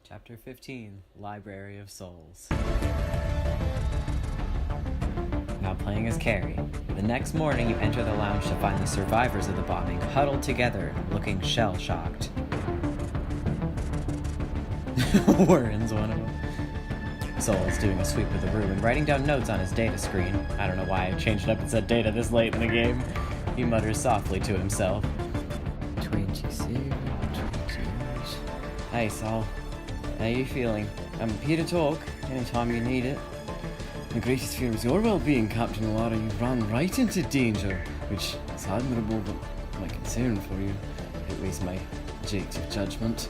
Chapter 15, Library of Souls. Now playing as Carrie. The next morning, you enter the lounge to find the survivors of the bombing huddled together, looking shell-shocked. Warren's one of them. Soul is doing a sweep of the room and writing down notes on his data screen. I don't know why I changed it up and said data this late in the game. He mutters softly to himself. 27, 28. Hey, Sol. How you feeling? I'm here to talk, anytime you need it. The greatest fear is your well-being, Captain Alara. You ran right into danger, which is admirable, but my concern for you, at least my objective judgment.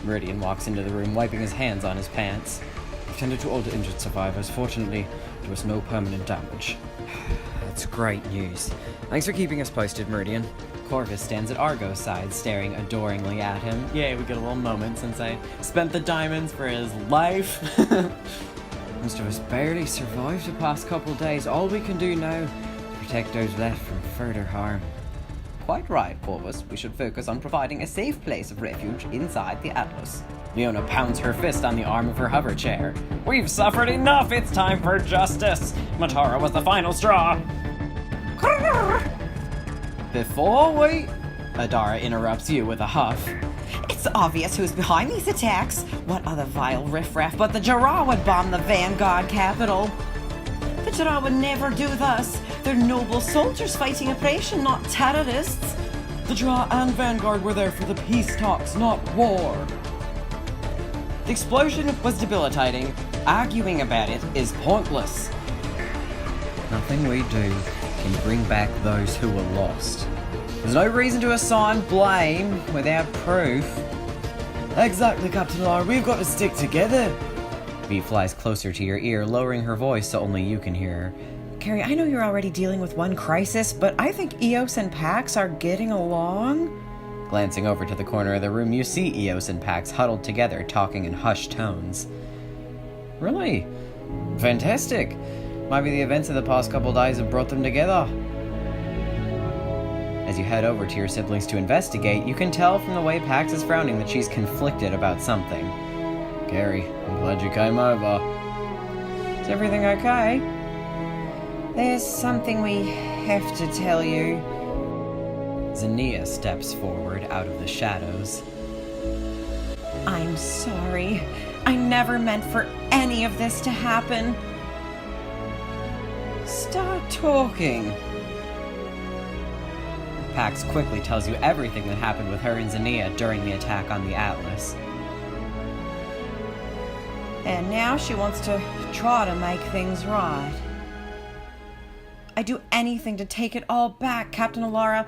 Meridian walks into the room, wiping his hands on his pants. I've tended to all the injured survivors. Fortunately, there was no permanent damage. That's great news. Thanks for keeping us posted, Meridian. Corvus stands at Argo's side, staring adoringly at him. Yay, we get a little moment since I spent the diamonds for his life. Most of us barely survived the past couple days. All we can do now is protect those left from further harm. Quite right, Corvus. We should focus on providing a safe place of refuge inside the Atlas. Leona pounds her fist on the arm of her hover chair. We've suffered enough! It's time for justice! Matara was the final straw! Before we... Adara interrupts you with a huff. It's obvious who's behind these attacks. What other vile riffraff but the Jara would bomb the Vanguard capital? The Jara would never do thus. They're noble soldiers fighting oppression, not terrorists. The Jara and Vanguard were there for the peace talks, not war. The explosion was debilitating. Arguing about it is pointless. Nothing we do can bring back those who were lost. There's no reason to assign blame without proof. Exactly, Captain Lara. We've got to stick together. Bee flies closer to your ear, lowering her voice so only you can hear her. Carrie, I know you're already dealing with one crisis, but I think Eos and Pax are getting along. Glancing over to the corner of the room, you see Eos and Pax huddled together, talking in hushed tones. Really? Fantastic. Might be the events of the past couple days have brought them together. As you head over to your siblings to investigate, you can tell from the way Pax is frowning that she's conflicted about something. Carrie, I'm glad you came over. Is everything okay? There's something we have to tell you. Zania steps forward out of the shadows. I'm sorry. I never meant for any of this to happen. Start talking. Pax quickly tells you everything that happened with her and Zania during the attack on the Atlas. And now she wants to try to make things right. I'd do anything to take it all back, Captain Alara.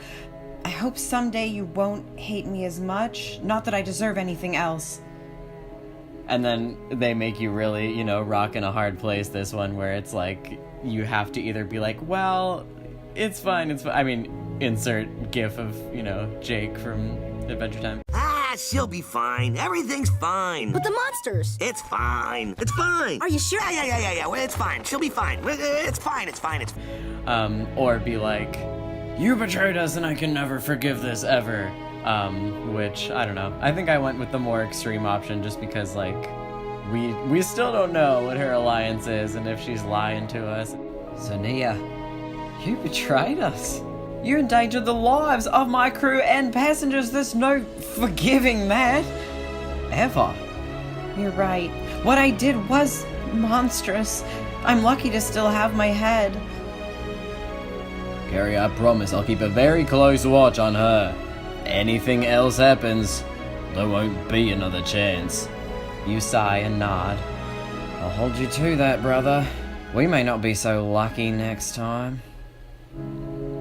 I hope someday you won't hate me as much. Not that I deserve anything else. And then they make you really, rock in a hard place, this one, where it's like, you have to either be like, well, it's fine. I mean, insert gif of, Jake from Adventure Time. She'll be fine. Everything's fine. But the monsters! It's fine. It's fine. Are you sure? Yeah. Well, it's fine. She'll be fine. It's fine. Or be like, you betrayed us and I can never forgive this ever. Which, I don't know. I think I went with the more extreme option just because, we still don't know what her alliance is and if she's lying to us. Zania, you betrayed us. You endangered the lives of my crew and passengers. There's no forgiving that. Ever. You're right. What I did was monstrous. I'm lucky to still have my head. Carrie, I promise I'll keep a very close watch on her. Anything else happens, there won't be another chance. You sigh and nod. I'll hold you to that, brother. We may not be so lucky next time.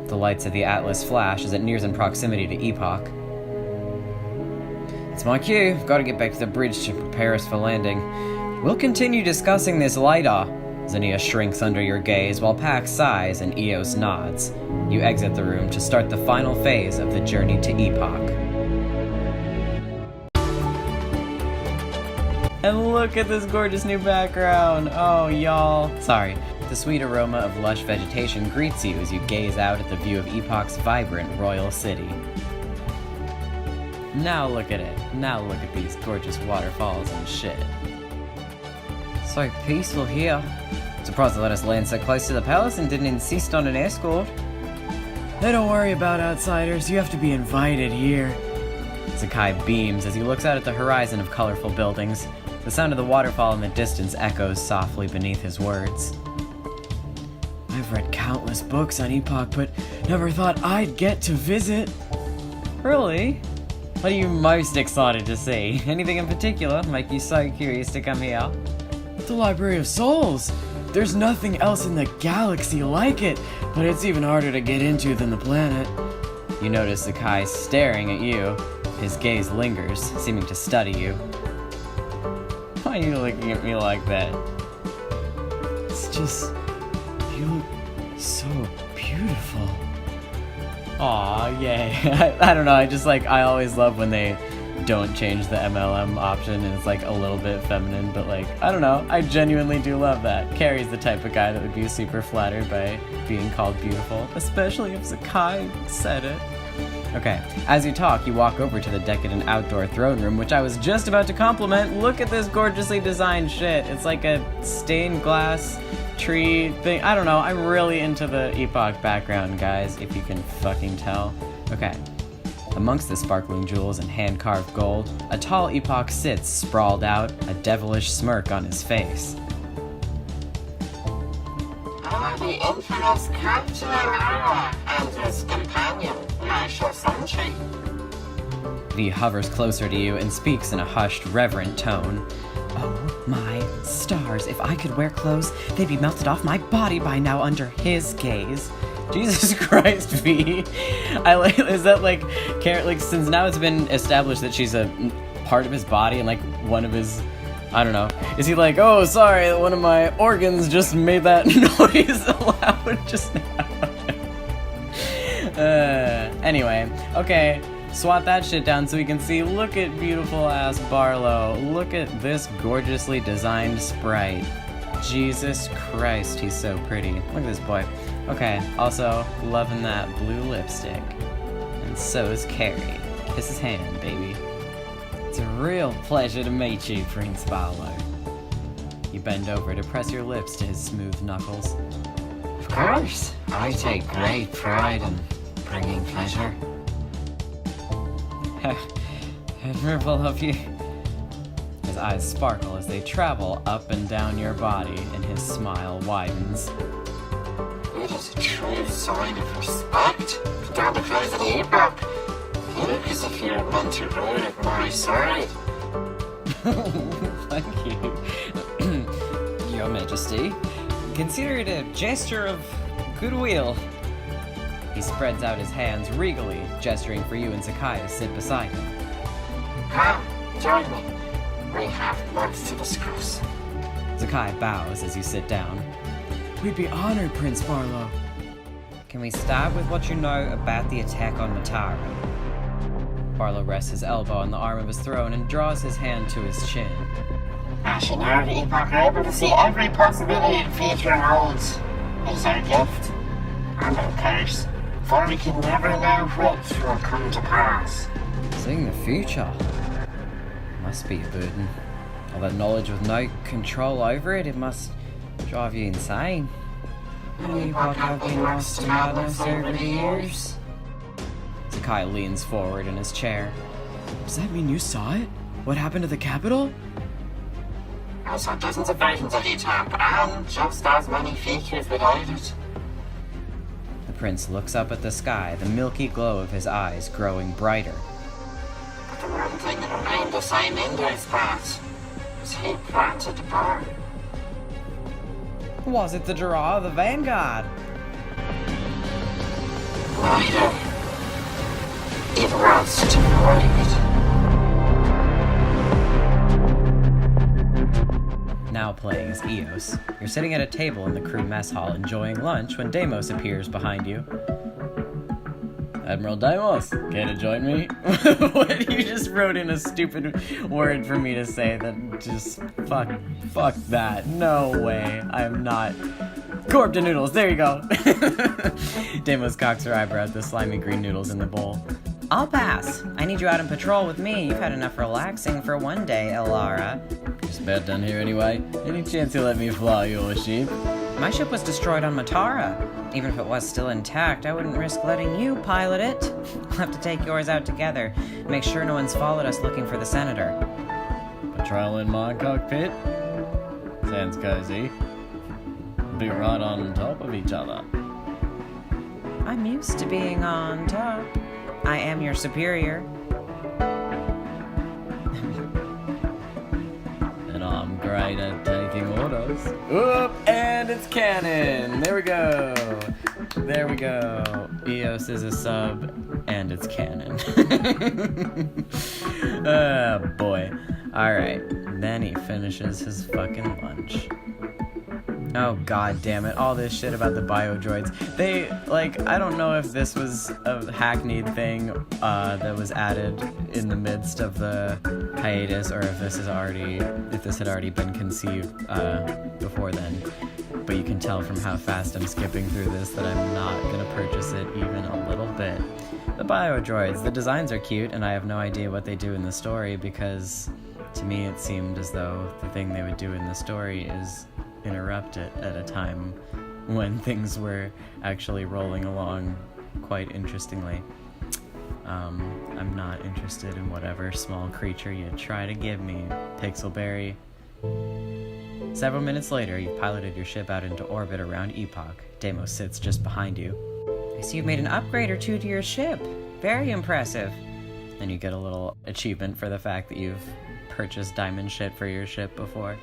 The lights of the Atlas flash as it nears in proximity to Epoch. It's my cue. I've got to get back to the bridge to prepare us for landing. We'll continue discussing this later. Zania shrinks under your gaze while Pax sighs and Eos nods. You exit the room to start the final phase of the journey to Epoch. And look at this gorgeous new background. Oh, y'all. Sorry. The sweet aroma of lush vegetation greets you as you gaze out at the view of Epoch's vibrant royal city. Now look at it. Now look at these gorgeous waterfalls and shit. So peaceful here. Surprised they let us land so close to the palace and didn't insist on an escort. They don't worry about outsiders. You have to be invited here. Sakai beams as he looks out at the horizon of colorful buildings. The sound of the waterfall in the distance echoes softly beneath his words. I've read countless books on Epoch, but never thought I'd get to visit. Really? What are you most excited to see? Anything in particular make you so curious to come here? The Library of Souls! There's nothing else in the galaxy like it, but it's even harder to get into than the planet. You notice Sakai staring at you. His gaze lingers, seeming to study you. Why are you looking at me like that? It's just... you look so beautiful. Aw, yay. I don't know, I always love when they don't change the MLM option and it's like a little bit feminine, but like, I don't know, I genuinely do love that. Carrie's the type of guy that would be super flattered by being called beautiful, especially if Sakai said it. Okay, as you talk, you walk over to the decadent outdoor throne room, which I was just about to compliment. Look at this gorgeously designed shit. It's like a stained glass tree thing. I don't know, I'm really into the Epoch background, guys, if you can fucking tell. Okay. Amongst the sparkling jewels and hand-carved gold, a tall Epoch sits sprawled out, a devilish smirk on his face. I'm the infamous Captain Aurora and his companion, Marshal Sentry. V hovers closer to you and speaks in a hushed, reverent tone. Oh my stars, if I could wear clothes, they'd be melted off my body by now under his gaze. Jesus Christ, V. Is that like, since now it's been established that she's a part of his body and like one of his, I don't know. Is he like, oh, sorry, one of my organs just made that noise loud just now? Anyway, okay, swat that shit down so we can see. Look at beautiful ass Barlow. Look at this gorgeously designed sprite. Jesus Christ, he's so pretty. Look at this boy. Okay, also, loving that blue lipstick. And so is Carrie. Kiss his hand, baby. It's a real pleasure to meet you, Prince Barlow. You bend over to press your lips to his smooth knuckles. Of course, I take great pride in bringing pleasure. Admirable of you. His eyes sparkle as they travel up and down your body, and his smile widens. It is a true sign of respect to down the face of the Epoch. You look as if you're meant to rule at my side. Thank you, Your Majesty. Consider it a gesture of goodwill. He spreads out his hands regally, gesturing for you and Sakai to sit beside him. Come, join me. We have much to discuss. Sakai bows as you sit down. We'd be honored, Prince Barlow. Can we start with what you know about the attack on Matara? Barlow rests his elbow on the arm of his throne and draws his hand to his chin. As you know, the Epoch are able to see every possibility and future holds. It is our gift, and our curse, for we can never know which will come to pass. Seeing the future must be a burden. All that knowledge with no control over it, it must drive you insane. The Epoch have been lost to madness over the years. Sakai leans forward in his chair. Does that mean you saw it? What happened to the capital? I saw dozens of versions of the attack, and just as many features without it. The prince looks up at the sky, the milky glow of his eyes growing brighter. But the one thing that remained the same in those paths was he planted the bomb. Was it the Jura of the Vanguard? Neither. It was to avoid. Now playing as Eos, you're sitting at a table in the crew mess hall enjoying lunch when Deimos appears behind you. Admiral Deimos, care to join me? What? You just wrote in a stupid word for me to say that just fuck that. No way. I am not. Corp to noodles, there you go. Deimos cocks her eyebrow at the slimy green noodles in the bowl. I'll pass. I need you out on patrol with me. You've had enough relaxing for one day, Elara. Just about done here anyway. Any chance you let me fly your ship? My ship was destroyed on Matara. Even if it was still intact, I wouldn't risk letting you pilot it. We'll have to take yours out together. Make sure no one's followed us looking for the senator. Patrol in my cockpit? Sounds cozy. Be right on top of each other. I'm used to being on top. I am your superior. And I'm great at taking orders. Oop, and it's canon! There we go! There we go. Eos is a sub, and it's canon. Oh, boy. Alright, then he finishes his fucking lunch. Oh, god damn it. All this shit about the biodroids. They, like, I don't know if this was a hackneyed thing that was added in the midst of the hiatus, or if this had already been conceived before then. But you can tell from how fast I'm skipping through this that I'm not gonna purchase it even a little bit. The biodroids, the designs are cute, and I have no idea what they do in the story, because to me it seemed as though the thing they would do in the story is interrupt it at a time when things were actually rolling along quite interestingly. I'm not interested in whatever small creature you try to give me, Pixelberry. Several minutes later, you've piloted your ship out into orbit around Epoch. Deimos sits just behind you. I see you've made an upgrade or two to your ship. Very impressive. And you get a little achievement for the fact that you've purchased diamond shit for your ship before.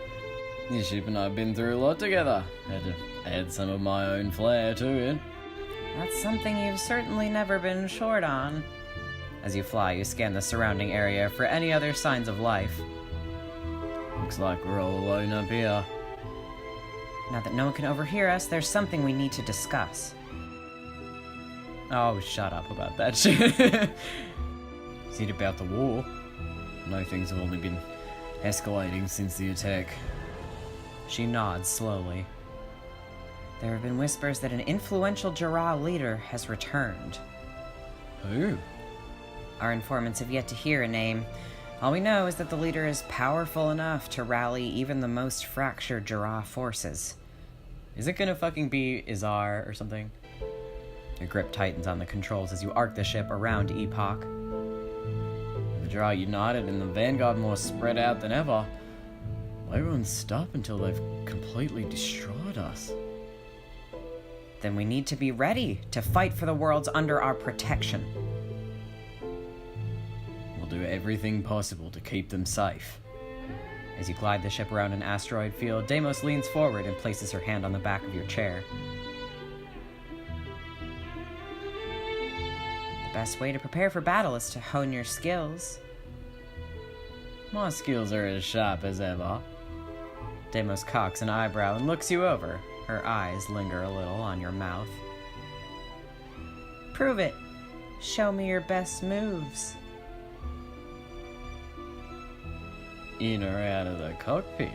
Your ship and I've been through a lot together. Had to add some of my own flair to it. That's something you've certainly never been short on. As you fly, you scan the surrounding area for any other signs of life. Looks like we're all alone up here. Now that no one can overhear us, there's something we need to discuss. Oh, shut up about that shit. Is it about the war? No, things have only been escalating since the attack. She nods slowly. There have been whispers that an influential Jarrah leader has returned. Who? Our informants have yet to hear a name. All we know is that the leader is powerful enough to rally even the most fractured Jarrah forces. Is it gonna fucking be Izar or something? Your grip tightens on the controls as you arc the ship around Epoch. The Jarrah united and the Vanguard more spread out than ever. Why won't stop until they've completely destroyed us? Then we need to be ready to fight for the worlds under our protection. We'll do everything possible to keep them safe. As you glide the ship around an asteroid field, Deimos leans forward and places her hand on the back of your chair. The best way to prepare for battle is to hone your skills. My skills are as sharp as ever. Deimos cocks an eyebrow and looks you over. Her eyes linger a little on your mouth. Prove it. Show me your best moves. In or out of the cockpit?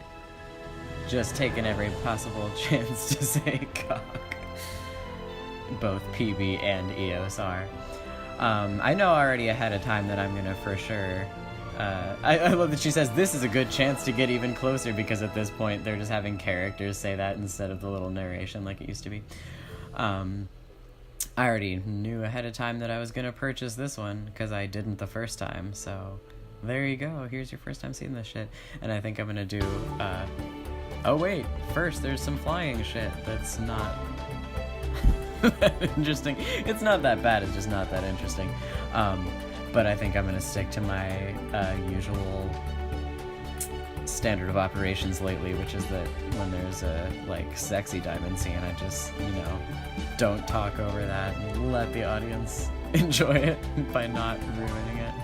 Just taking every possible chance to say cock. Both PB and EOS are. I know already ahead of time that I'm gonna for sure. I love that she says this is a good chance to get even closer, because at this point they're just having characters say that instead of the little narration like it used to be. I already knew ahead of time that I was gonna purchase this one because I didn't the first time, so there you go. Here's your first time seeing this shit. And I think I'm gonna do, oh wait, first there's some flying shit that's not that interesting. It's not that bad, it's just not that interesting. But I think I'm gonna stick to my usual standard of operations lately, which is that when there's a like sexy diamond scene, I just, you know, don't talk over that and let the audience enjoy it by not ruining it.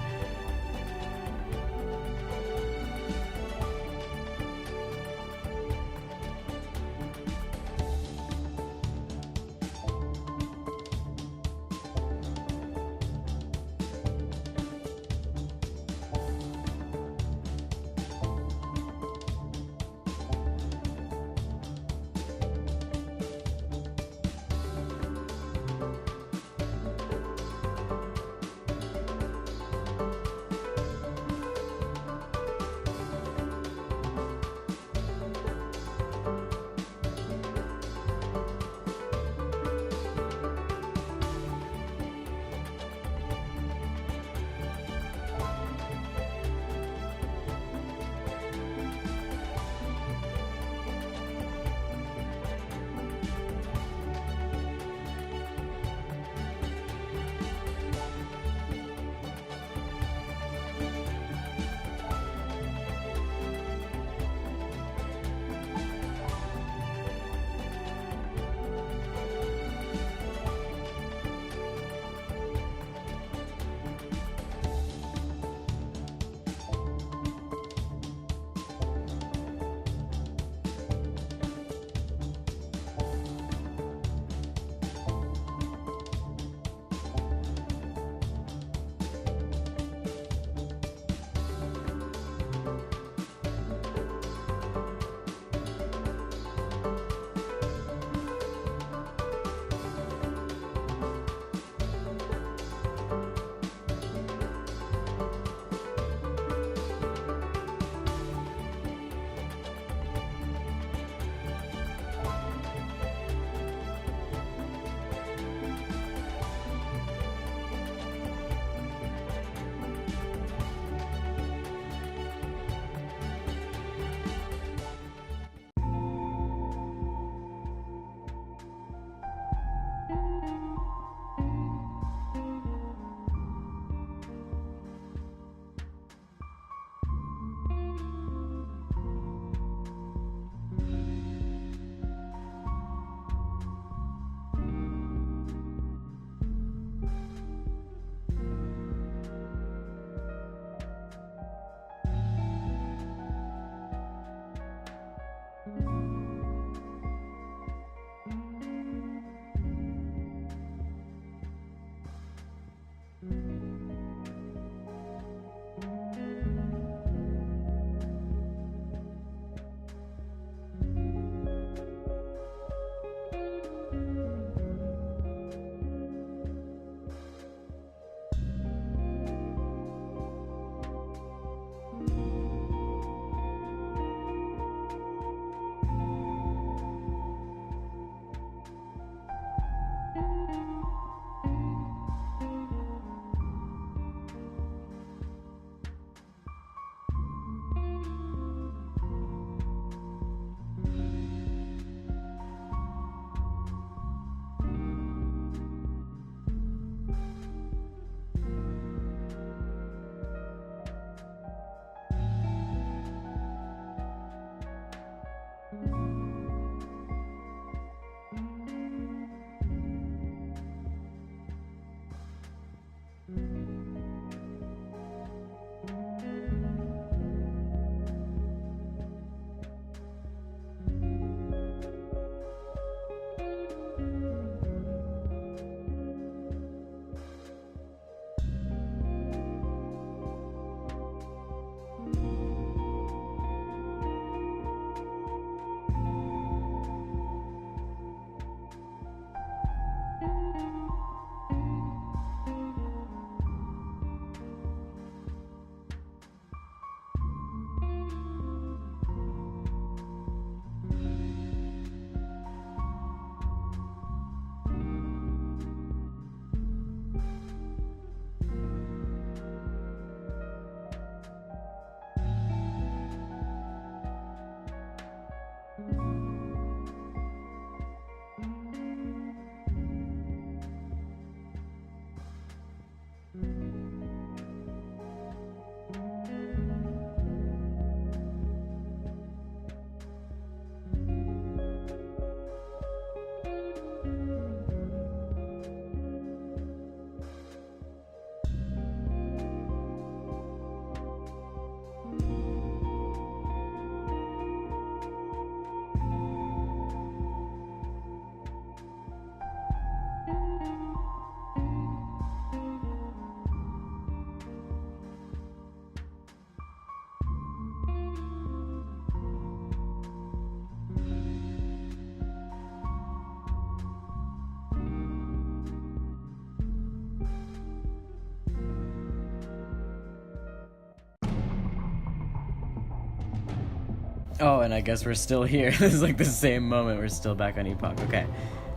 Oh, and I guess we're still here. This is like the same moment. We're still back on Epoch. Okay.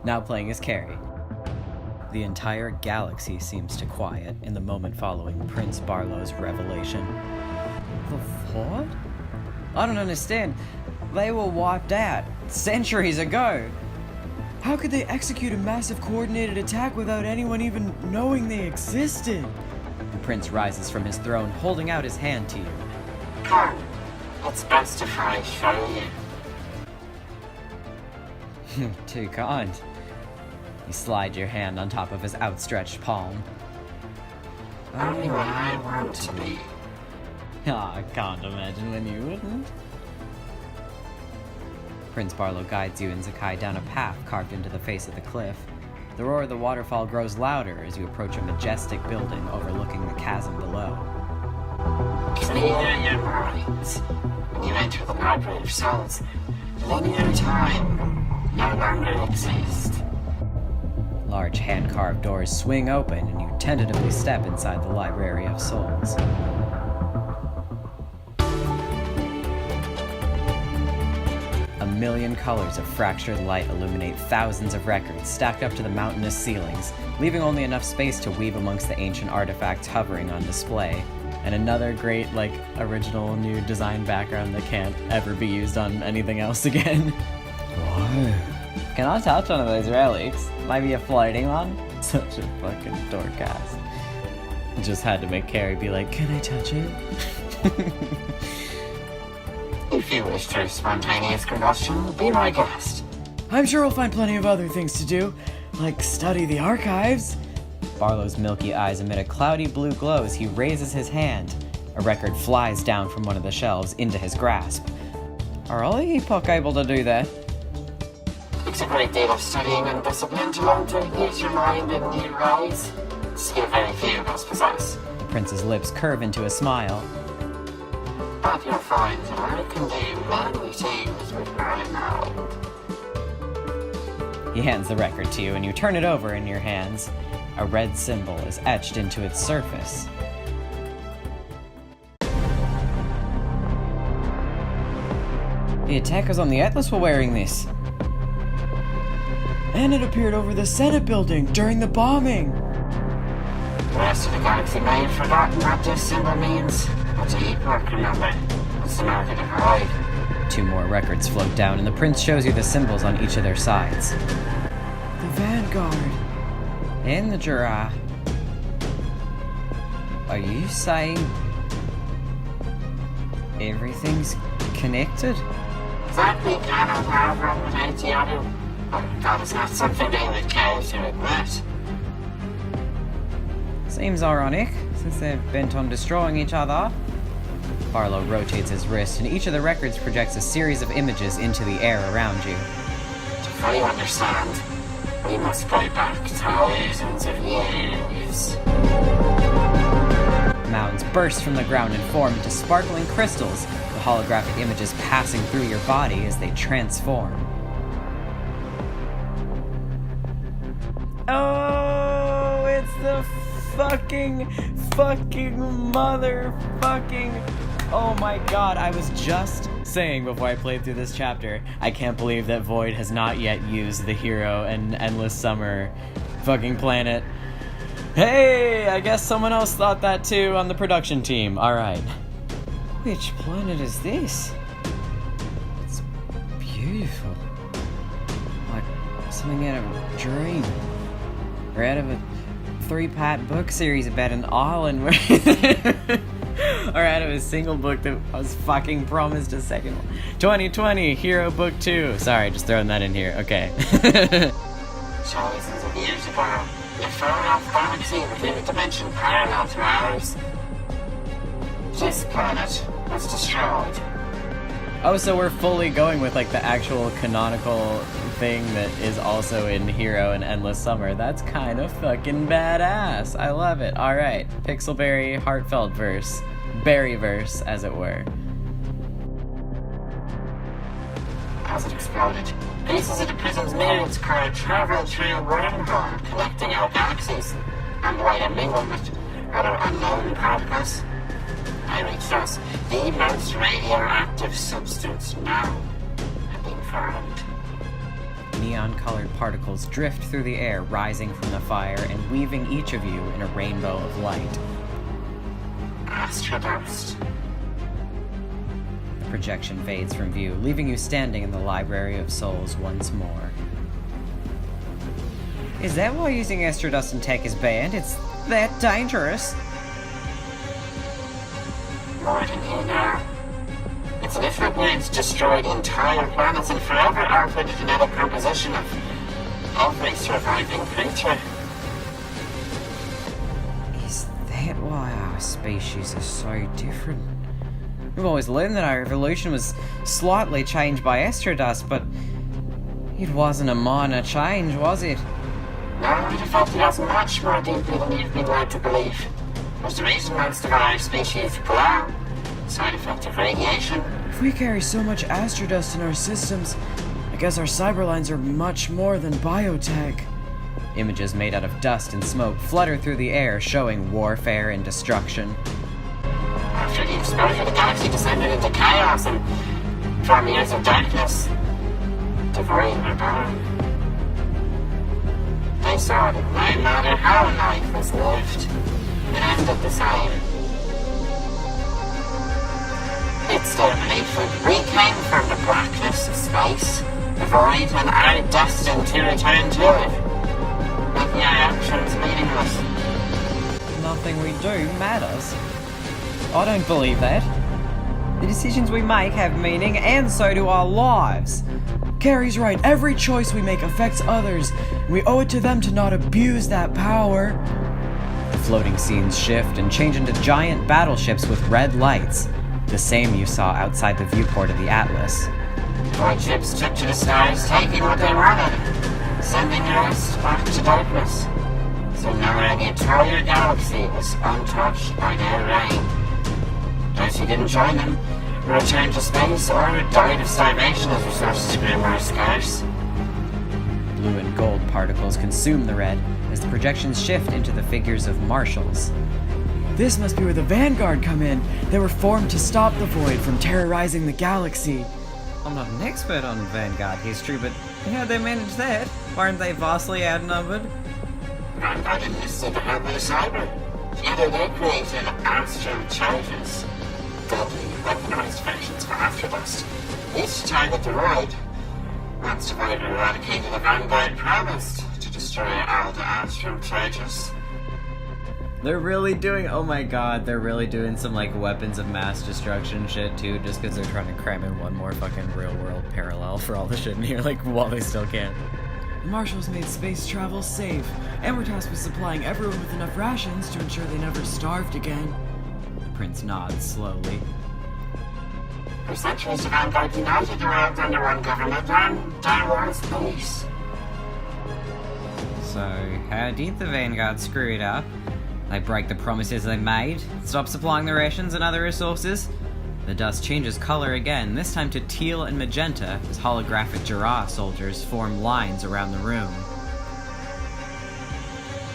Now playing as Carrie. The entire galaxy seems to quiet in the moment following Prince Barlow's revelation. The what? I don't understand. They were wiped out centuries ago. How could they execute a massive coordinated attack without anyone even knowing they existed? The prince rises from his throne, holding out his hand to you. Come, it's best if I show you. Too kind. You slide your hand on top of his outstretched palm. Only when I want to be. I can't imagine when you wouldn't. Prince Barlow guides you and Zakai down a path carved into the face of the cliff. The roar of the waterfall grows louder as you approach a majestic building overlooking the chasm below. Clear your minds. When you enter the library of souls, linear time no longer exists. Large hand-carved doors swing open and you tentatively step inside the Library of Souls. A million colors of fractured light illuminate thousands of records stacked up to the mountainous ceilings, leaving only enough space to weave amongst the ancient artifacts hovering on display. And another great, original new design background that can't ever be used on anything else again. Whoa. Can I touch one of those relics? Maybe a floating one? Such a fucking dork ass. Just had to make Carrie be like, can I touch it? If you wish to spontaneous combustion, be my guest. I'm sure we'll find plenty of other things to do, like study the archives. Barlow's milky eyes emit a cloudy blue glow as he raises his hand. A record flies down from one of the shelves into his grasp. Are all the Epoch able to do that? It's a great deal of studying and discipline to learn to use your mind in new ways. Skill very few of us possess. The prince's lips curve into a smile. But you'll find that I can do many things with my mind. He hands the record to you and you turn it over in your hands. A red symbol is etched into its surface. The attackers on the Atlas were wearing this. And it appeared over the Senate building during the bombing. The rest of the galaxy may have forgotten what this symbol means, but the Epoch remember. It's the mark of the pride. 2 more records float down and the prince shows you the symbols on each of their sides. The Vanguard. In the Jura. Are you saying everything's connected? That we cannot have one without the other. But that is not something they would care to admit. Seems ironic, since they're bent on destroying each other. Barlow rotates his wrist, and each of the records projects a series of images into the air around you. To fully understand, we must go back thousands of years. Mounds burst from the ground and form into sparkling crystals, the holographic images passing through your body as they transform. Oh, it's the fucking motherfucking... Oh my god, I was just saying before I played through this chapter, I can't believe that Void has not yet used the hero and Endless Summer fucking planet. Hey, I guess someone else thought that too on the production team. Alright. Which planet is this? It's beautiful. Like something out of a dream. Or out of a 3-part book series about an island where... or out of a single book that I was fucking promised a second one. 2020, Hero Book 2. Sorry, just throwing that in here. Okay. Thousands of years ago, a far-off galaxy within a dimension parallel to ours. This planet was destroyed. Oh, so we're fully going with like the actual canonical thing that is also in Hero and Endless Summer. That's kind of fucking badass. I love it. Alright, Pixelberry heartfelt verse. Berryverse, as it were. As it exploded, pieces of the prison's myriads current traveled through a wormhole connecting our galaxies, and later mingled with other unknown particles. thus the most radioactive substance known had been formed. Neon-colored particles drift through the air, rising from the fire and weaving each of you in a rainbow of light. Astrodust. The projection fades from view, leaving you standing in the Library of Souls once more. Is that why using Astrodust in tech is banned? It's that dangerous? More than you know. Its lethal winds destroyed entire planets and forever altered the genetic composition of every surviving creature. Is that why our species is so different? We've always learned that our evolution was slightly changed by Astrodust, but it wasn't a minor change, was it? No, it affected us much more deeply than you've been led to believe. It was the reason most of our species glow. Side effect of radiation. If we carry so much astrodust in our systems, I guess our cyberlines are much more than biotech. Images made out of dust and smoke flutter through the air, showing warfare and destruction. After the exposure, the galaxy descended into chaos and from years of darkness, devouring our power. They saw that no matter how life was lived, it ended the same. It's their belief that we came from the blackness of space, the void, and are destined to return to it, making our actions meaningless. Nothing we do matters. I don't believe that. The decisions we make have meaning, and so do our lives. Carrie's right, every choice we make affects others, and we owe it to them to not abuse that power. The floating scenes shift and change into giant battleships with red lights, the same you saw outside the viewport of the Atlas. Void ships took to the stars, taking what they wanted, sending the rest back to darkness. So now the entire galaxy was untouched by their reign. Those who didn't join them returned to space or died of starvation as resources grew more scarce. Blue and gold particles consume the red as the projections shift into the figures of marshals. This must be where the Vanguard come in. They were formed to stop the Void from terrorizing the galaxy. I'm not an expert on Vanguard history, but how'd they manage that? Weren't they vastly outnumbered? Vanguard enlisted the Homo Cyber. Together they created astral charges, deadly weaponized versions for Astrodust. Each target the Void. Once the Void eradicated, the Vanguard promised to destroy all the astral charges. They're really doing, oh my god, they're really doing some like weapons of mass destruction shit too, just because they're trying to cram in one more fucking real world parallel for all the shit in here, like while they still can. The Marshals made space travel safe, and were tasked with supplying everyone with enough rations to ensure they never starved again. The prince nods slowly. For centuries, the Vanguard united the world under one government, and there was peace. So, how did the Vanguard screw it up? They break the promises they made, stop supplying the rations and other resources. The dust changes color again, this time to teal and magenta, as holographic Jara soldiers form lines around the room.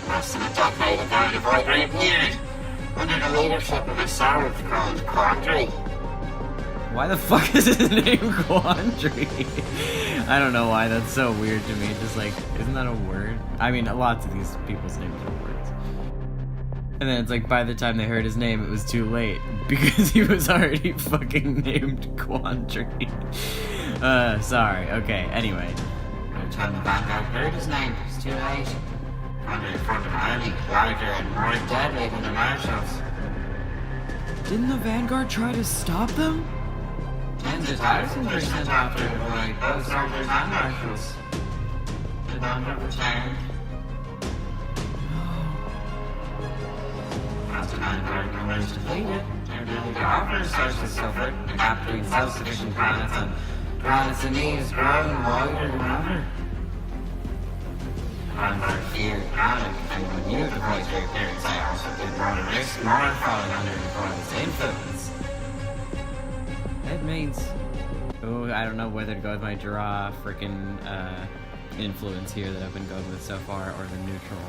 Less than a decade ago, the Void reappeared, under the leadership of a serf called Quandary. Why the fuck is his name Quandary? I don't know why, that's so weird to me, just like, isn't that a word? I mean, lots of these people's names are words. And then it's like, by the time they heard his name, it was too late, because he was already fucking named Quandary. Sorry, okay, anyway. By the time the Vanguard heard his name, it was too late. Quandary formed an army larger and more deadly than the Marshals. Didn't the Vanguard try to stop them? Tens of thousands were sent after the Void, both soldiers and Marshals. The number returned. As the Vanguard numbers depleted, their ability to offer resources suffered, the gap between self-sufficient planets and planets in need has grown wider than ever. The Vanguard feared panic, and when knew the Void's reappearance, they also didn't want to risk more falling under the Void's influence. That means... Oh, I don't know whether to go with my Jara frickin' influence here that I've been going with so far, or the neutral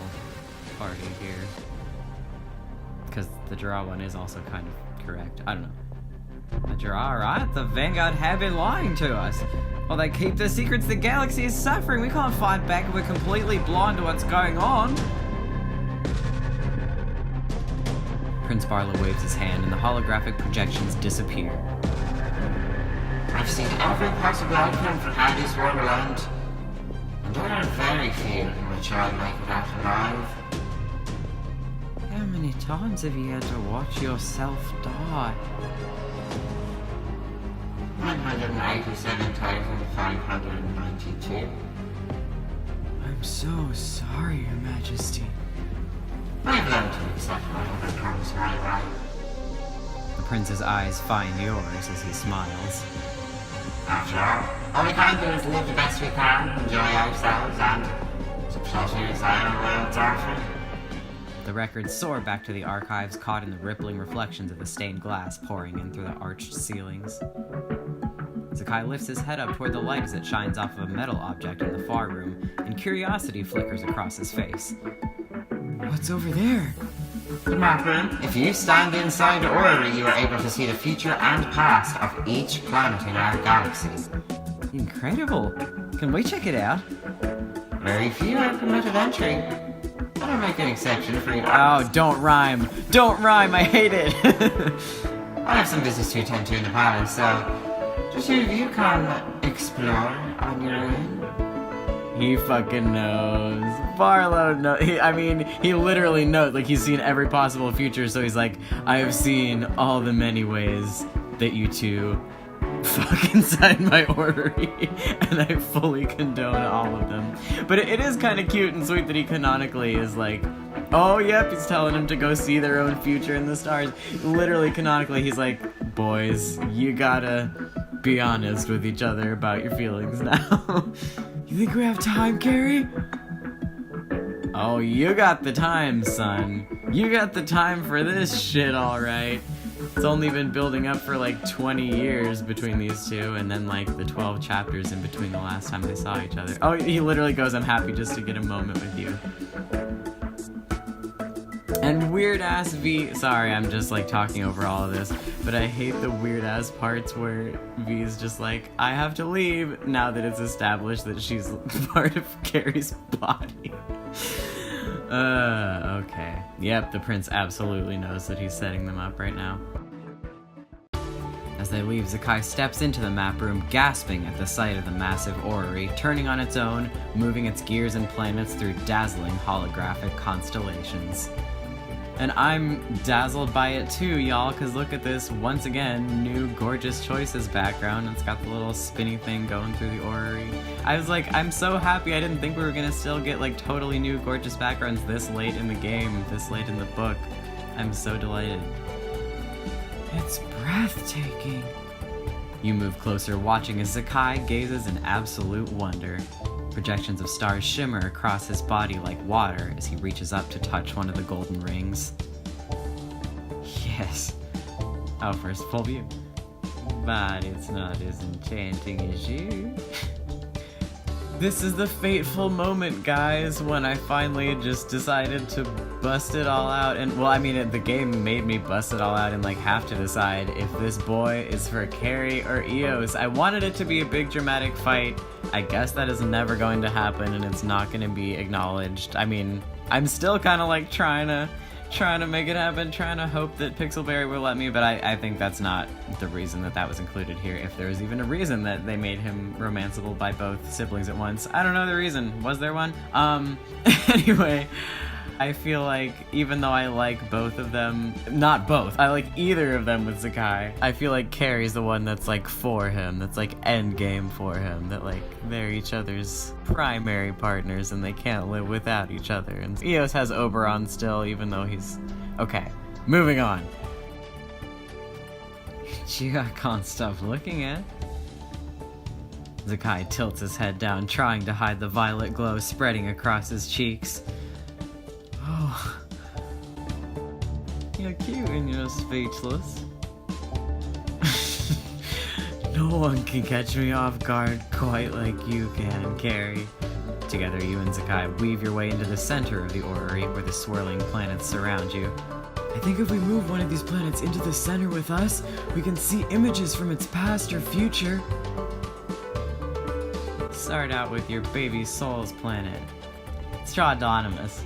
party here. Because the Jara one is also kind of correct. I don't know. But you're alright, the Vanguard have been lying to us. Well, they keep their secrets, the galaxy is suffering. We can't fight back if we're completely blind to what's going on. Prince Barlow waves his hand and the holographic projections disappear. I've seen every possible outcome for how this war will end, and there are very few in which I'll make it out alive. How many times have you had to watch yourself die? 187,592. I'm so sorry, Your Majesty. I've learned to accept whatever comes my way. The prince's eyes find yours as he smiles. After all we can do is live the best we can, enjoy ourselves, and the pleasures our worlds offer. The records soar back to the archives, caught in the rippling reflections of the stained glass pouring in through the arched ceilings. Zakai lifts his head up toward the light as it shines off of a metal object in the far room, and curiosity flickers across his face. What's over there? The map room. If you stand inside the orrery, you are able to see the future and past of each planet in our galaxy. Incredible. Can we check it out? Very few are permitted entry. I don't make an exception for you. Oh, don't rhyme. Don't rhyme, I hate it. I have some business to attend to in the palace, so just you can explore on your own. He fucking knows. Barlow knows. He literally knows. Like, he's seen every possible future, so he's like, I have seen all the many ways that you two fuck inside my orrery, and I fully condone all of them. But it is kind of cute and sweet that he canonically is like, oh, yep, he's telling him to go see their own future in the stars. Literally, canonically, he's like, boys, you gotta be honest with each other about your feelings now. You think we have time, Carrie? Oh, you got the time, son. You got the time for this shit, alright. It's only been building up for like 20 years between these two, and then like the 12 chapters in between the last time they saw each other. Oh, he literally goes, I'm happy just to get a moment with you. And weird ass V, sorry, I'm just like talking over all of this, but I hate the weird ass parts where V is just like, I have to leave now that it's established that she's part of Carrie's body. Okay. Yep, the prince absolutely knows that he's setting them up right now. As they leave, Zakai steps into the map room, gasping at the sight of the massive orrery, turning on its own, moving its gears and planets through dazzling holographic constellations. And I'm dazzled by it too, y'all, because look at this, once again, new Gorgeous Choices background. It's got the little spinny thing going through the orrery. I was like, I'm so happy. I didn't think we were gonna still get like totally new gorgeous backgrounds this late in the game, this late in the book. I'm so delighted. It's breathtaking. You move closer, watching as Zakai gazes in absolute wonder. Projections of stars shimmer across his body like water as he reaches up to touch one of the golden rings. Yes. Oh, first full view. But it's not as enchanting as you. This is the fateful moment, guys, when I finally just decided to bust it all out. And, well, I mean, the game made me bust it all out and, like, have to decide if this boy is for Carrie or Eos. I wanted it to be a big dramatic fight. I guess that is never going to happen, and it's not going to be acknowledged. I mean, I'm still kind of, like, trying to make it happen, trying to hope that Pixelberry will let me, but I think that's not the reason that was included here, if there was even a reason that they made him romanceable by both siblings at once. I don't know the reason. Was there one? Anyway, I feel like even though I like both of them, not both, I like either of them with Zakai, I feel like Carrie's the one that's like for him, that's like end game for him, that like they're each other's primary partners and they can't live without each other. And Eos has Oberon still, even though he's... Okay, moving on. Gee, I can't stop looking at. Zakai tilts his head down, trying to hide the violet glow spreading across his cheeks. Oh, you're cute and you're speechless. No one can catch me off guard quite like you can, Carrie. Together, you and Zakai weave your way into the center of the orrery where the swirling planets surround you. I think if we move one of these planets into the center with us, we can see images from its past or future. Start out with your baby soul's planet. Strawdonimus.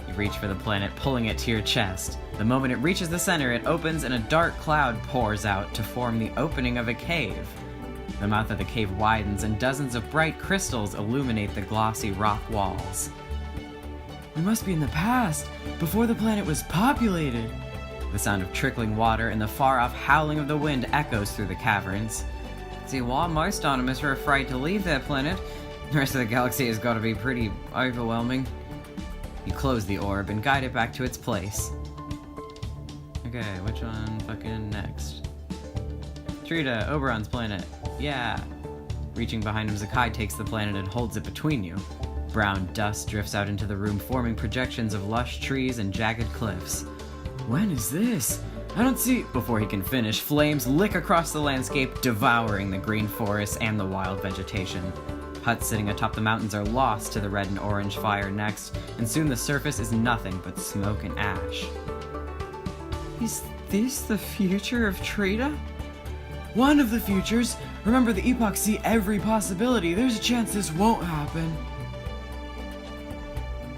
You reach for the planet, pulling it to your chest. The moment it reaches the center, it opens and a dark cloud pours out to form the opening of a cave. The mouth of the cave widens and dozens of bright crystals illuminate the glossy rock walls. We must be in the past, before the planet was populated. The sound of trickling water and the far-off howling of the wind echoes through the caverns. See, while most Animus are afraid to leave their planet, the rest of the galaxy has got to be pretty overwhelming. You close the orb and guide it back to its place. Okay, which one fucking next? Trita, Oberon's planet. Yeah. Reaching behind him, Zakai takes the planet and holds it between you. Brown dust drifts out into the room, forming projections of lush trees and jagged cliffs. When is this? I don't see... Before he can finish, flames lick across the landscape, devouring the green forests and the wild vegetation. Huts sitting atop the mountains are lost to the red and orange fire next, and soon the surface is nothing but smoke and ash. Is this the future of Trita? One of the futures. Remember, the epochs see every possibility. There's a chance this won't happen.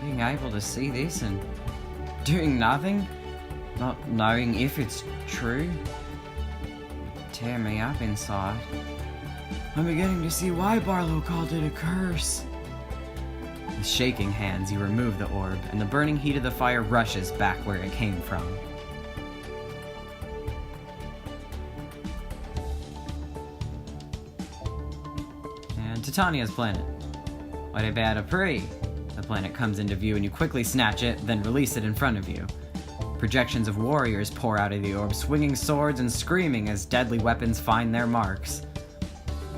Being able to see this and doing nothing, not knowing if it's true, would tear me up inside. I'm beginning to see why Barlow called it a curse. With shaking hands, you remove the orb, and the burning heat of the fire rushes back where it came from. And Titania's planet. What about a pre? The planet comes into view and you quickly snatch it, then release it in front of you. Projections of warriors pour out of the orb, swinging swords and screaming as deadly weapons find their marks.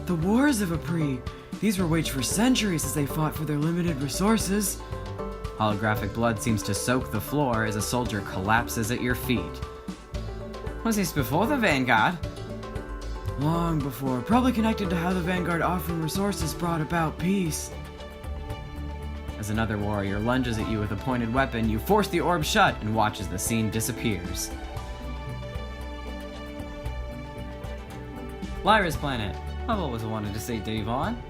The wars of Apri. These were waged for centuries as they fought for their limited resources. Holographic blood seems to soak the floor as a soldier collapses at your feet. Was this before the Vanguard? Long before, probably connected to how the Vanguard offering resources brought about peace. As another warrior lunges at you with a pointed weapon, you force the orb shut and watch as the scene disappears. Lyra's planet. I've always wanted to see Devon.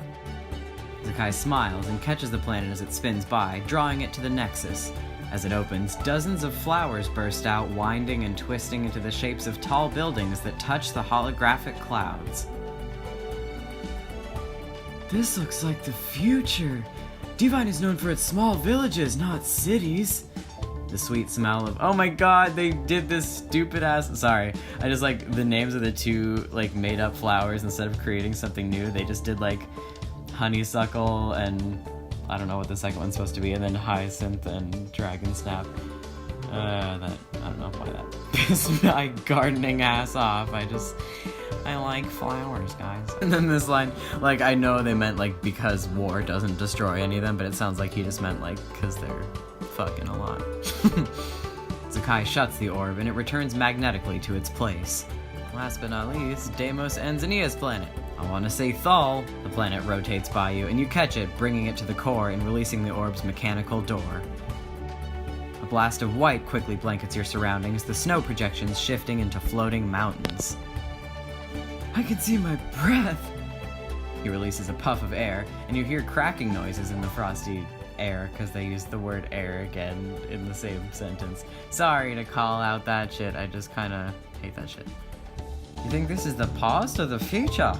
Zakai smiles and catches the planet as it spins by, drawing it to the Nexus. As it opens, dozens of flowers burst out, winding and twisting into the shapes of tall buildings that touch the holographic clouds. This looks like the future. Divine is known for its small villages, not cities. The sweet smell of, oh my god, they did this stupid ass, sorry, I just like the names of the two like made up flowers instead of creating something new. They just did like honeysuckle and I don't know what the second one's supposed to be, and then hyacinth and dragon snap. I don't know why that pissed my gardening ass off. I like flowers, guys. And then this line, like, I know they meant like because war doesn't destroy any of them, but it sounds like he just meant like because they're fucking a lot. Zakai shuts the orb and it returns magnetically to its place. Last but not least, Deimos and Xenia's planet. I want to say Thal. The planet rotates by you and you catch it, bringing it to the core and releasing the orb's mechanical door. A blast of white quickly blankets your surroundings, the snow projections shifting into floating mountains. I can see my breath. He releases a puff of air, and you hear cracking noises in the frosty air, because they used the word air again in the same sentence. Sorry to call out that shit, I just kinda hate that shit. You think this is the past or the future?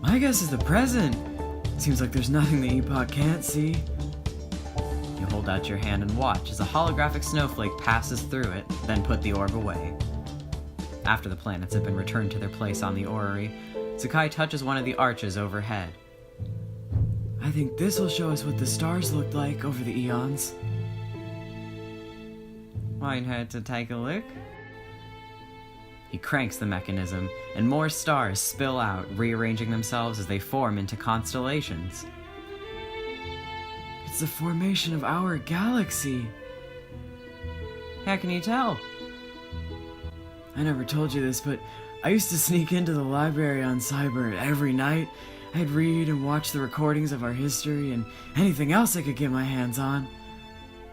My guess is the present. Seems like there's nothing the epoch can't see. You hold out your hand and watch as a holographic snowflake passes through it, then put the orb away. After the planets have been returned to their place on the orrery, Zakai touches one of the arches overhead. I think this will show us what the stars looked like over the eons. Might hurt to take a look. He cranks the mechanism, and more stars spill out, rearranging themselves as they form into constellations. It's the formation of our galaxy. How can you tell? I never told you this, but I used to sneak into the library on Cyber every night. I'd read and watch the recordings of our history and anything else I could get my hands on.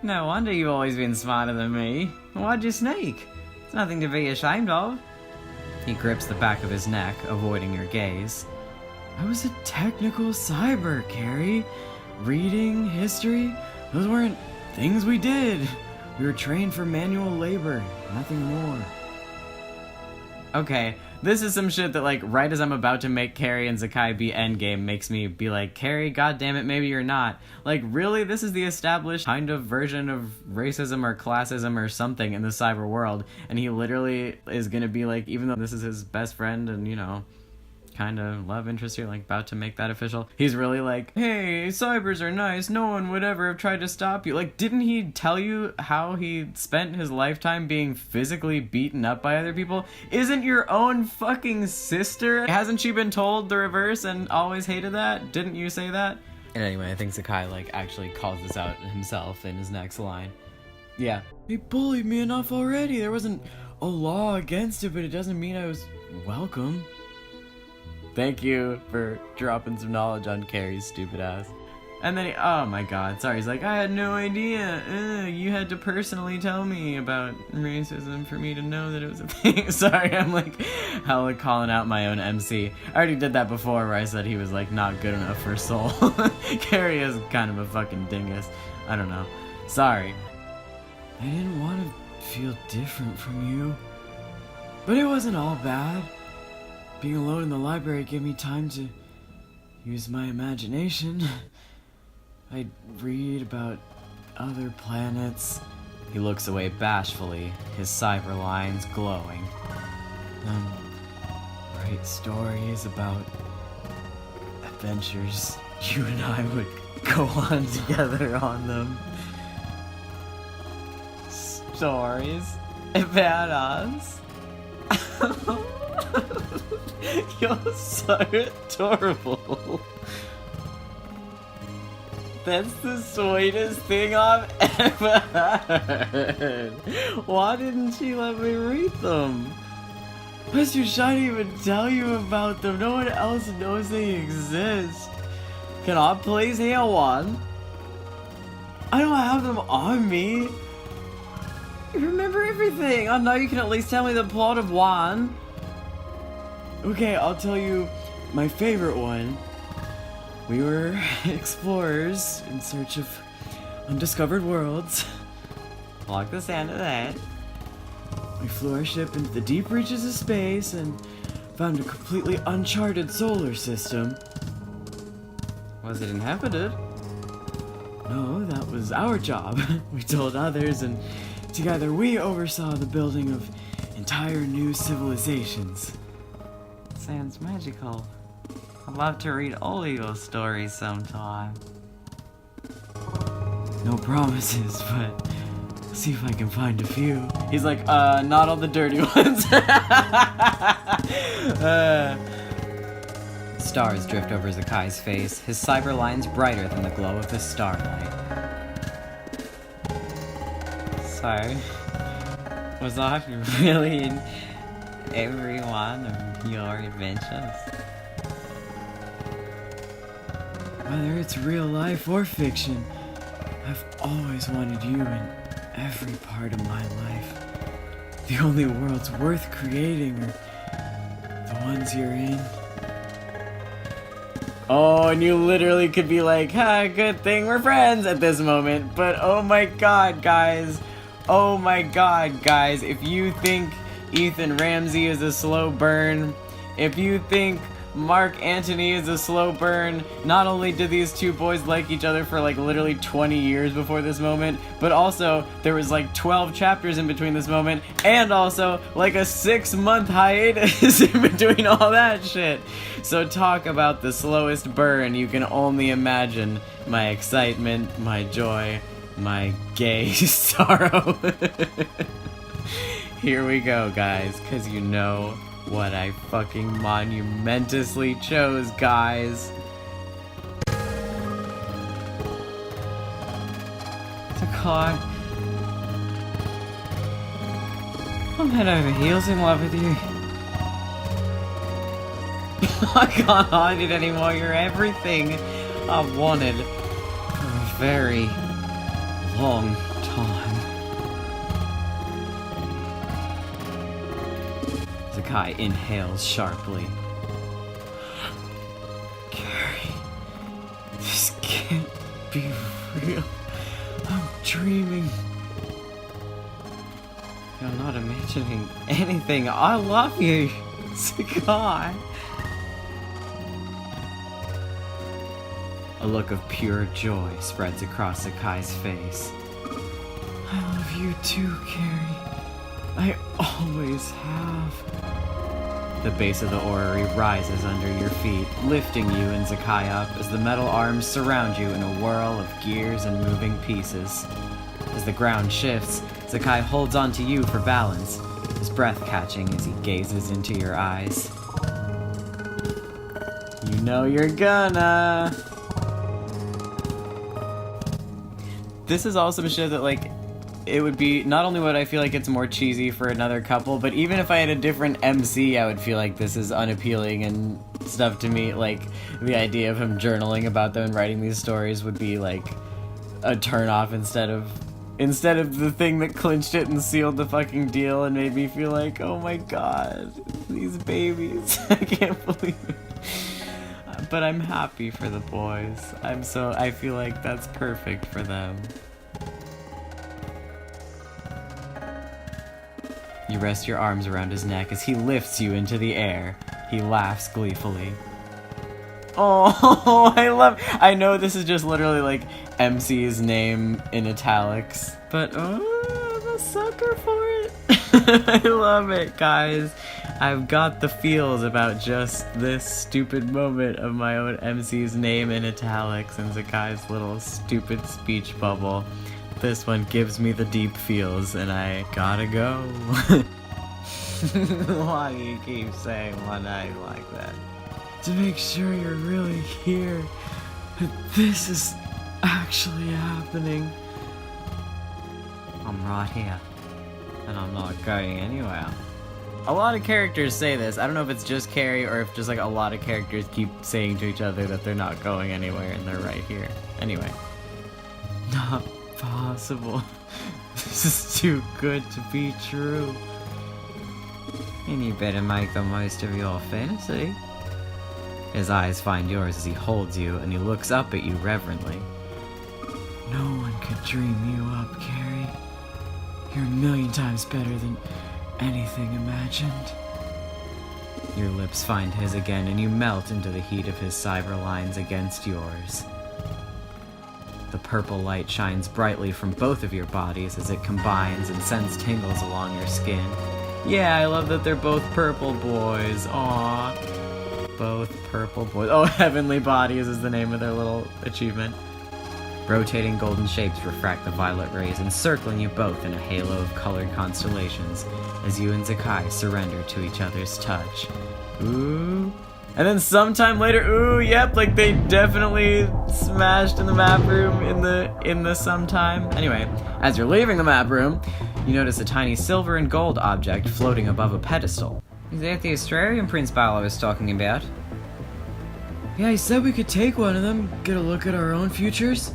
No wonder you've always been smarter than me. Why'd you sneak? It's nothing to be ashamed of. He grips the back of his neck, avoiding your gaze. I was a technical cyber, Carrie. Reading, history, those weren't things we did. We were trained for manual labor, nothing more. Okay, this is some shit that, like, right as I'm about to make Carrie and Zakai be endgame makes me be like, Carrie, goddammit, maybe you're not. Like, really? This is the established kind of version of racism or classism or something in the cyber world, and he literally is gonna be like, even though this is his best friend and, you know, kind of love interest here, like, about to make that official, he's really like, hey, cybers are nice, no one would ever have tried to stop you. Like, didn't he tell you how he spent his lifetime being physically beaten up by other people? Isn't your own fucking sister? Hasn't she been told the reverse and always hated that? Didn't you say that? And anyway, I think Zakai, like, actually calls this out himself in his next line. Yeah. They bullied me enough already. There wasn't a law against it, but it doesn't mean I was welcome. Thank you for dropping some knowledge on Carrie's stupid ass. And then he, oh my god, sorry, he's like, I had no idea. You had to personally tell me about racism for me to know that it was a thing. Sorry, I'm like hella calling out my own MC. I already did that before where I said he was like not good enough for Soul. Carrie is kind of a fucking dingus. I don't know. Sorry. I didn't want to feel different from you. But it wasn't all bad. Being alone in the library gave me time to use my imagination. I'd read about other planets. He looks away bashfully, his cyber lines glowing. Write stories about adventures you and I would go on together on them. Stories about us? You're so adorable. That's the sweetest thing I've ever heard. Why didn't you let me read them? Plus, you're shy to even tell you about them. No one else knows they exist. Can I please hear one? I don't have them on me. You remember everything. I know you can at least tell me the plot of one. Okay, I'll tell you my favorite one. We were explorers in search of undiscovered worlds. Like the sound of that. We flew our ship into the deep reaches of space and found a completely uncharted solar system. Was it inhabited? No, that was our job. We told others, and together we oversaw the building of entire new civilizations. Sounds magical. I'd love to read all of your stories sometime. No promises, but I'll see if I can find a few. He's like, not all the dirty ones. Stars drift over Zakai's face, his cyber lines brighter than the glow of the starlight. So, was I really in every one of your adventures? Whether it's real life or fiction, I've always wanted you in every part of my life. The only worlds worth creating are the ones you're in. Oh, and you literally could be like, ha, good thing we're friends at this moment. But oh my god, guys. Oh my god, guys. If you think Ethan Ramsey is a slow burn, if you think Mark Antony is a slow burn, not only did these two boys like each other for like literally 20 years before this moment, but also there was like 12 chapters in between this moment, and also like a 6-month hiatus in between all that shit. So talk about the slowest burn. You can only imagine my excitement, my joy, my gay sorrow. Here we go, guys, because you know what I fucking monumentously chose, guys. Zakai, I'm head over heels in love with you. I can't hide it anymore. You're everything I've wanted for a very long time. Zakai inhales sharply. Carrie, this can't be real. I'm dreaming. You're not imagining anything. I love you, Zakai. A look of pure joy spreads across Zakai's face. I love you too, Carrie. I always have. The base of the orrery rises under your feet, lifting you and Zakai up as the metal arms surround you in a whirl of gears and moving pieces. As the ground shifts, Zakai holds onto you for balance, his breath catching as he gazes into your eyes. You know you're gonna. This is all some shit that, like, it would be, not only would I feel like it's more cheesy for another couple, but even if I had a different MC, I would feel like this is unappealing and stuff to me. Like, the idea of him journaling about them and writing these stories would be, like, a turn-off instead of the thing that clinched it and sealed the fucking deal and made me feel like, oh my god, these babies. I can't believe it. But I'm happy for the boys. I feel like that's perfect for them. You rest your arms around his neck as he lifts you into the air. He laughs gleefully. Oh, I know this is just literally like MC's name in italics, but oh, I'm a sucker for it. I love it, guys. I've got the feels about just this stupid moment of my own MC's name in italics and Zakai's little stupid speech bubble. This one gives me the deep feels, and I gotta go. Why do you keep saying my name like that? To make sure you're really here. That this is actually happening. I'm right here, and I'm not going anywhere. A lot of characters say this. I don't know if it's just Carrie or if just like a lot of characters keep saying to each other that they're not going anywhere and they're right here. Anyway. Not possible. This is too good to be true. And you better make the most of your fantasy. His eyes find yours as he holds you and he looks up at you reverently. No one could dream you up, Carrie. You're a million times better than anything imagined. Your lips find his again and you melt into the heat of his cyber lines against yours. The purple light shines brightly from both of your bodies as it combines and sends tingles along your skin. Yeah, I love that they're both purple boys. Aww. Both purple boys. Oh, Heavenly Bodies is the name of their little achievement. Rotating golden shapes refract the violet rays, encircling you both in a halo of colored constellations as you and Zakai surrender to each other's touch. Ooh. And then sometime later, ooh, yep, like they definitely smashed in the map room in the sometime. Anyway, as you're leaving the map room, you notice a tiny silver and gold object floating above a pedestal. Is that the Australian Prince Barlow was talking about? Yeah, he said we could take one of them, get a look at our own futures.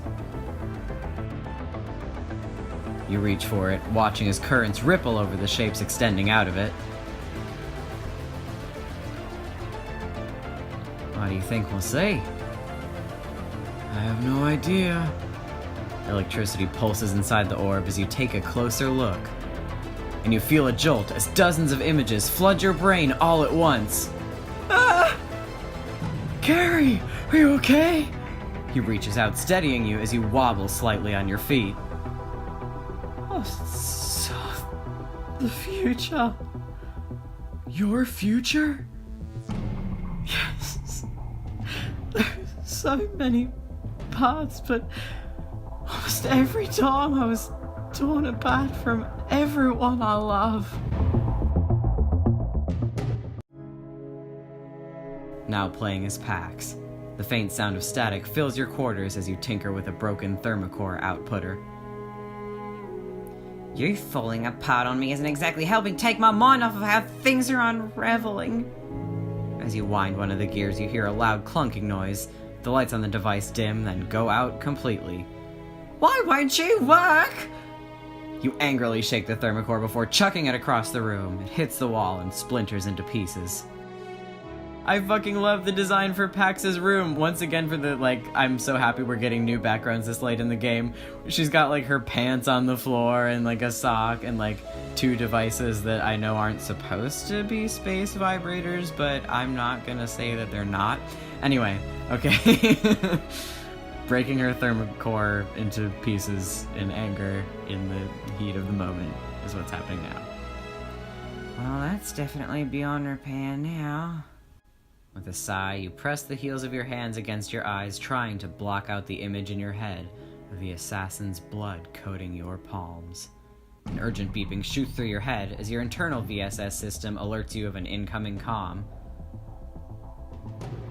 You reach for it, watching as currents ripple over the shapes extending out of it. What do you think we'll see? I have no idea. Electricity pulses inside the orb as you take a closer look. And you feel a jolt as dozens of images flood your brain all at once. Ah! Carrie, are you okay? He reaches out, steadying you as you wobble slightly on your feet. Oh, so... the future? Your future? Yes. There's so many parts, but almost every time I was torn apart from everyone I love. Now playing as Pax. The faint sound of static fills your quarters as you tinker with a broken thermocore outputter. You falling apart on me isn't exactly helping take my mind off of how things are unraveling. As you wind one of the gears, you hear a loud clunking noise. The lights on the device dim, then go out completely. Why won't you work? You angrily shake the thermocore before chucking it across the room. It hits the wall and splinters into pieces. I fucking love the design for Pax's room. Once again for the, like, I'm so happy we're getting new backgrounds this late in the game. She's got, like, her pants on the floor and, like, a sock and, like, 2 devices that I know aren't supposed to be space vibrators, but I'm not gonna say that they're not. Anyway, okay. Breaking her thermocore into pieces in anger in the heat of the moment is what's happening now. Well, that's definitely beyond repair now. With a sigh, you press the heels of your hands against your eyes, trying to block out the image in your head of the assassin's blood coating your palms. An urgent beeping shoots through your head as your internal VSS system alerts you of an incoming comm.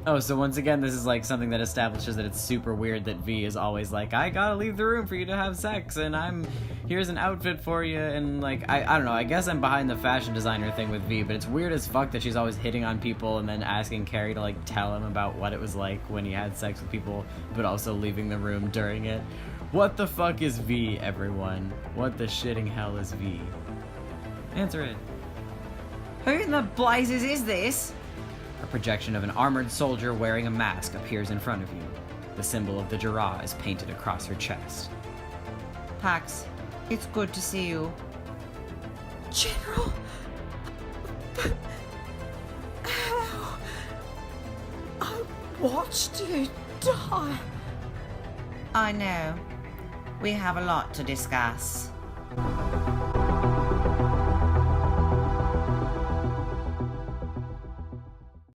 Oh, so once again, this is like something that establishes that it's super weird that V is always like, I gotta leave the room for you to have sex, and here's an outfit for you, and like, I don't know, I guess I'm behind the fashion designer thing with V, but it's weird as fuck that she's always hitting on people and then asking Carrie to like tell him about what it was like when he had sex with people, but also leaving the room during it. What the fuck is V, everyone? What the shitting hell is V? Answer it. Who in the blazes is this? A projection of an armored soldier wearing a mask appears in front of you. The symbol of the Jirah is painted across her chest. Pax, it's good to see you. General! How? I watched you die. I know. We have a lot to discuss.